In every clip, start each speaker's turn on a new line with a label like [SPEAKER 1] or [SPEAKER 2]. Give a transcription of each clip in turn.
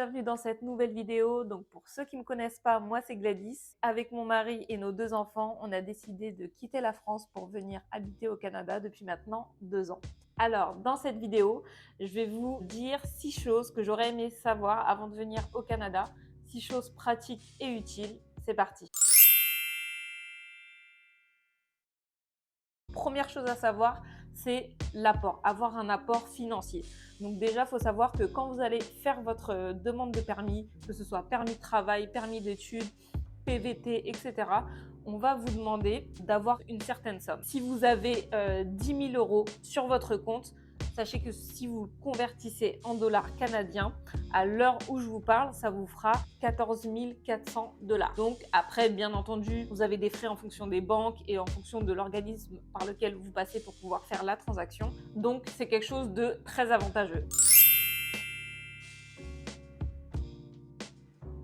[SPEAKER 1] bienvenue dans cette nouvelle vidéo. Donc pour ceux qui ne me connaissent pas, moi c'est Gladys. Avec mon mari et nos 2 enfants, on a décidé de quitter la France pour venir habiter au Canada depuis maintenant 2 ans. Alors dans cette vidéo, je vais vous dire 6 choses que j'aurais aimé savoir avant de venir au Canada. 6 choses pratiques et utiles. C'est parti. Première chose à savoir, c'est l'apport, avoir un apport financier. Donc déjà, il faut savoir que quand vous allez faire votre demande de permis, que ce soit permis de travail, permis d'études, PVT, etc., on va vous demander d'avoir une certaine somme. Si vous avez 10 000 € sur votre compte, sachez que si vous convertissez en dollars canadiens, à l'heure où je vous parle, ça vous fera 14 400 $. Donc après, bien entendu, vous avez des frais en fonction des banques et en fonction de l'organisme par lequel vous passez pour pouvoir faire la transaction. Donc c'est quelque chose de très avantageux.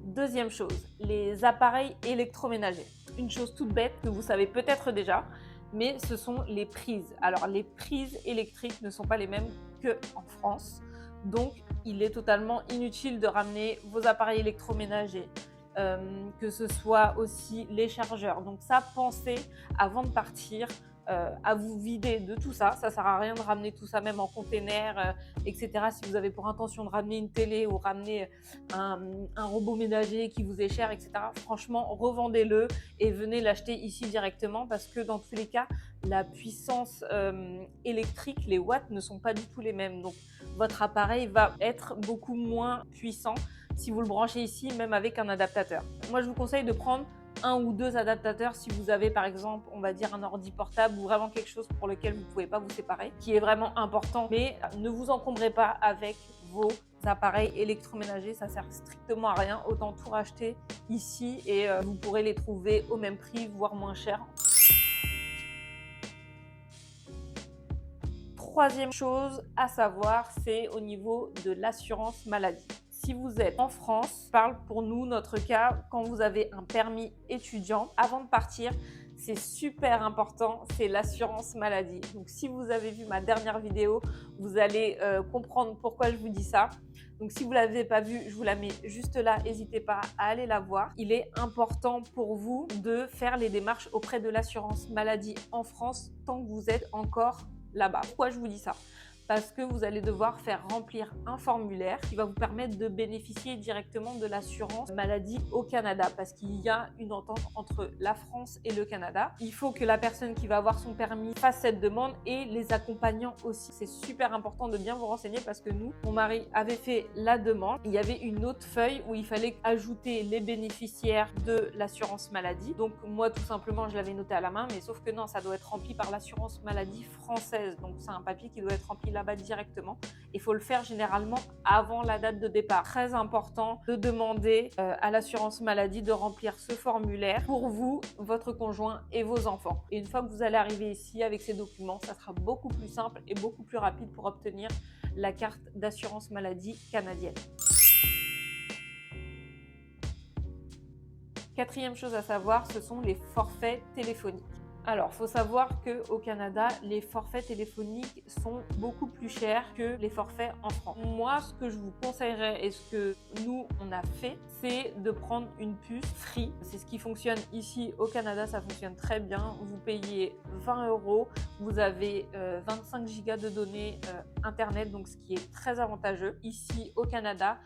[SPEAKER 1] Deuxième chose, les appareils électroménagers. Une chose toute bête que vous savez peut-être déjà, mais ce sont les prises. Alors les prises électriques ne sont pas les mêmes qu'en France, donc il est totalement inutile de ramener vos appareils électroménagers, que ce soit aussi les chargeurs. Donc ça, pensez avant de partir à vous vider de tout ça. Ça sert à rien de ramener tout ça même en container, etc. Si vous avez pour intention de ramener une télé ou ramener un robot ménager qui vous est cher, etc. Franchement, revendez-le et venez l'acheter ici directement parce que dans tous les cas, la puissance électrique, les watts ne sont pas du tout les mêmes. Donc, votre appareil va être beaucoup moins puissant si vous le branchez ici, même avec un adaptateur. Moi, je vous conseille de prendre 1 ou 2 adaptateurs si vous avez par exemple, on va dire un ordi portable ou vraiment quelque chose pour lequel vous ne pouvez pas vous séparer, qui est vraiment important. Mais ne vous encombrez pas avec vos appareils électroménagers, ça sert strictement à rien. Autant tout racheter ici et vous pourrez les trouver au même prix, voire moins cher. Troisième chose à savoir, c'est au niveau de l'assurance maladie. Si vous êtes en France, je parle pour nous, notre cas, quand vous avez un permis étudiant, avant de partir, c'est super important, c'est l'assurance maladie. Donc si vous avez vu ma dernière vidéo, vous allez comprendre pourquoi je vous dis ça. Donc si vous ne l'avez pas vue, je vous la mets juste là, n'hésitez pas à aller la voir. Il est important pour vous de faire les démarches auprès de l'assurance maladie en France tant que vous êtes encore là-bas. Pourquoi je vous dis ça ? Parce que vous allez devoir faire remplir un formulaire qui va vous permettre de bénéficier directement de l'assurance maladie au Canada parce qu'il y a une entente entre la France et le Canada. Il faut que la personne qui va avoir son permis fasse cette demande et les accompagnants aussi. C'est super important de bien vous renseigner parce que nous, mon mari avait fait la demande. Il y avait une autre feuille où il fallait ajouter les bénéficiaires de l'assurance maladie. Donc moi, tout simplement, je l'avais noté à la main, mais sauf que non, ça doit être rempli par l'assurance maladie française. Donc c'est un papier qui doit être rempli là-bas directement. Il faut le faire généralement avant la date de départ. Très important de demander à l'assurance maladie de remplir ce formulaire pour vous, votre conjoint et vos enfants. Et une fois que vous allez arriver ici avec ces documents, ça sera beaucoup plus simple et beaucoup plus rapide pour obtenir la carte d'assurance maladie canadienne. Quatrième chose à savoir, ce sont les forfaits téléphoniques. Alors, il faut savoir qu'au Canada, les forfaits téléphoniques sont beaucoup plus chers que les forfaits en France. Moi, ce que je vous conseillerais et ce que nous, on a fait, c'est de prendre une puce Free. C'est ce qui fonctionne ici au Canada, ça fonctionne très bien. Vous payez 20 €, vous avez 25 gigas de données Internet, donc ce qui est très avantageux. Ici au Canada,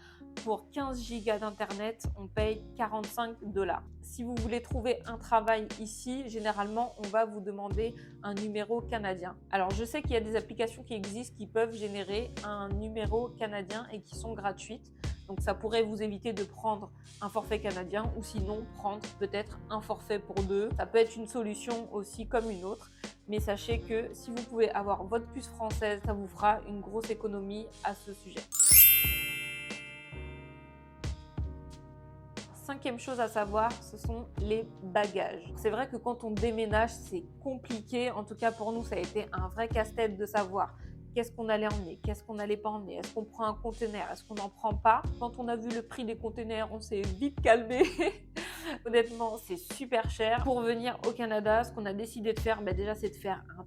[SPEAKER 1] pour 15 gigas d'internet, on paye 45 $. Si vous voulez trouver un travail ici, généralement, on va vous demander un numéro canadien. Alors, je sais qu'il y a des applications qui existent qui peuvent générer un numéro canadien et qui sont gratuites. Donc, ça pourrait vous éviter de prendre un forfait canadien ou sinon prendre peut-être un forfait pour 2. Ça peut être une solution aussi comme une autre. Mais sachez que si vous pouvez avoir votre puce française, ça vous fera une grosse économie à ce sujet. Cinquième chose à savoir, ce sont les bagages. C'est vrai que quand on déménage, c'est compliqué. En tout cas, pour nous, ça a été un vrai casse-tête de savoir qu'est-ce qu'on allait emmener, qu'est-ce qu'on n'allait pas emmener, est-ce qu'on prend un conteneur, est-ce qu'on n'en prend pas. Quand on a vu le prix des conteneurs, on s'est vite calmé Honnêtement, c'est super cher. Pour venir au Canada, ce qu'on a décidé de faire, déjà, c'est de faire un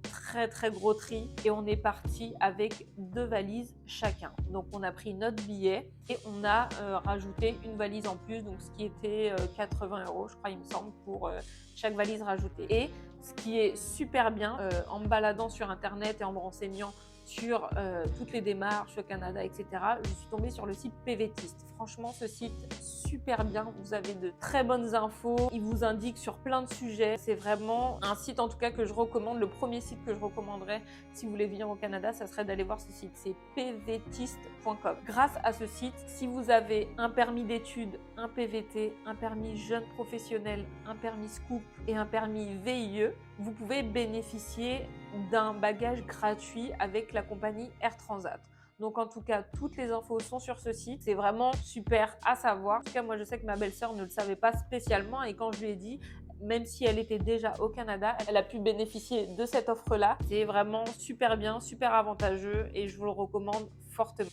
[SPEAKER 1] très gros tri et on est parti avec 2 valises chacun. Donc, on a pris notre billet et on a rajouté une valise en plus, donc ce qui était 80 €, je crois, il me semble, pour chaque valise rajoutée. Et ce qui est super bien, en me baladant sur Internet et en me renseignant sur toutes les démarches au Canada, etc. Je suis tombée sur le site PVTist. Franchement, ce site, super bien. Vous avez de très bonnes infos. Il vous indique sur plein de sujets. C'est vraiment un site, en tout cas, que je recommande. Le premier site que je recommanderais si vous voulez venir au Canada, ça serait d'aller voir ce site. C'est pvtist.com. Grâce à ce site, si vous avez un permis d'études, un PVT, un permis jeune professionnel, un permis SCOOP et un permis VIE, vous pouvez bénéficier d'un bagage gratuit avec la compagnie Air Transat. Donc en tout cas, toutes les infos sont sur ce site. C'est vraiment super à savoir. En tout cas, moi, je sais que ma belle-sœur ne le savait pas spécialement et quand je lui ai dit, même si elle était déjà au Canada, elle a pu bénéficier de cette offre-là. C'est vraiment super bien, super avantageux et je vous le recommande fortement.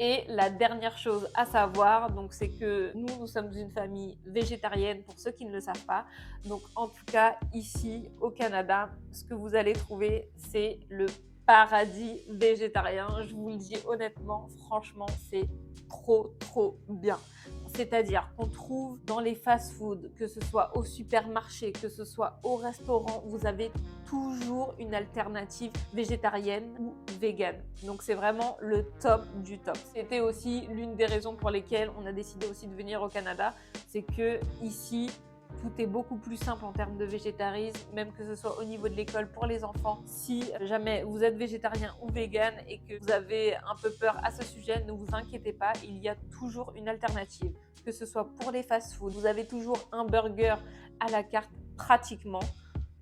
[SPEAKER 1] Et la dernière chose à savoir, donc, c'est que nous sommes une famille végétarienne pour ceux qui ne le savent pas. Donc en tout cas, ici au Canada, ce que vous allez trouver, c'est le paradis végétarien. Je vous le dis honnêtement, franchement, c'est trop bien. C'est-à-dire qu'on trouve dans les fast-foods, que ce soit au supermarché, que ce soit au restaurant, vous avez toujours une alternative végétarienne ou végane. Donc c'est vraiment le top du top. C'était aussi l'une des raisons pour lesquelles on a décidé aussi de venir au Canada, c'est que ici, tout est beaucoup plus simple en termes de végétarisme, même que ce soit au niveau de l'école pour les enfants. Si jamais vous êtes végétarien ou vegan et que vous avez un peu peur à ce sujet, ne vous inquiétez pas, il y a toujours une alternative. Que ce soit pour les fast-foods, vous avez toujours un burger à la carte pratiquement,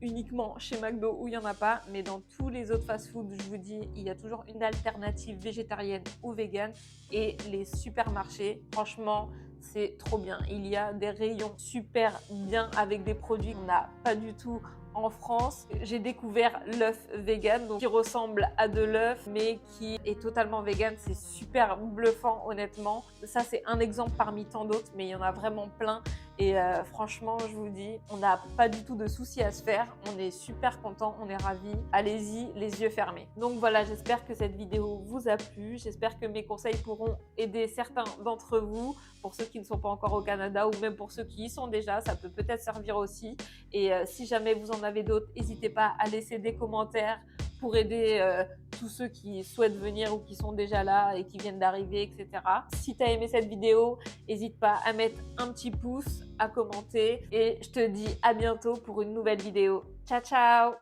[SPEAKER 1] uniquement chez McDo où il n'y en a pas, mais dans tous les autres fast-foods, je vous dis, il y a toujours une alternative végétarienne ou vegan. Et les supermarchés, franchement, c'est trop bien. Il y a des rayons super bien avec des produits qu'on n'a pas du tout en France. J'ai découvert l'œuf vegan, donc qui ressemble à de l'œuf mais qui est totalement vegan. C'est super bluffant, honnêtement. Ça, c'est un exemple parmi tant d'autres, mais il y en a vraiment plein. Et franchement, je vous dis, on n'a pas du tout de soucis à se faire. On est super contents, on est ravis. Allez-y, les yeux fermés. Donc voilà, j'espère que cette vidéo vous a plu. J'espère que mes conseils pourront aider certains d'entre vous. Pour ceux qui ne sont pas encore au Canada ou même pour ceux qui y sont déjà, ça peut peut-être servir aussi. Et si jamais vous en avez d'autres, n'hésitez pas à laisser des commentaires pour aider tous ceux qui souhaitent venir ou qui sont déjà là et qui viennent d'arriver, etc. Si tu as aimé cette vidéo, n'hésite pas à mettre un petit pouce, à commenter et je te dis à bientôt pour une nouvelle vidéo. Ciao, ciao!